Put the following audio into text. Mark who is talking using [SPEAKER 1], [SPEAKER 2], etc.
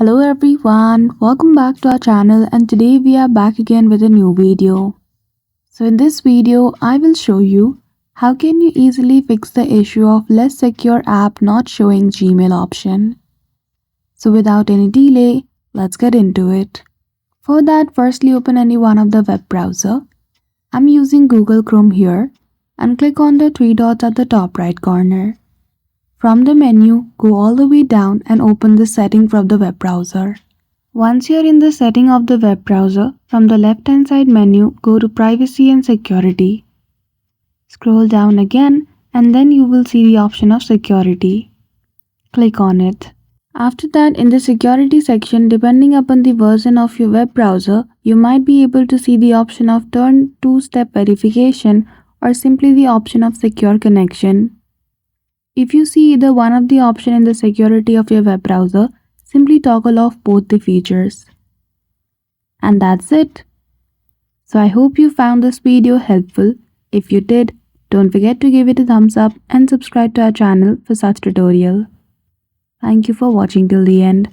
[SPEAKER 1] Hello everyone, welcome back to our channel and today we are back again with a new video. So in this video, I will show you how can you easily fix the issue of less secure app not showing Gmail option. So without any delay, let's get into it. For that, firstly open any one of the web browser. I'm using Google Chrome here and click on the three dots at the top right corner. From the menu, go all the way down and open the setting from the web browser. Once you're in the setting of the web browser, from the left hand side menu, go to Privacy and Security. Scroll down again and then you will see the option of Security. Click on it. After that, in the Security section, depending upon the version of your web browser, you might be able to see the option of Turn Two-Step Verification or simply the option of Secure Connection. If you see either one of the options in the security of your web browser, simply toggle off both the features. And that's it. So I hope you found this video helpful. If you did, don't forget to give it a thumbs up and subscribe to our channel for such tutorial. Thank you for watching till the end.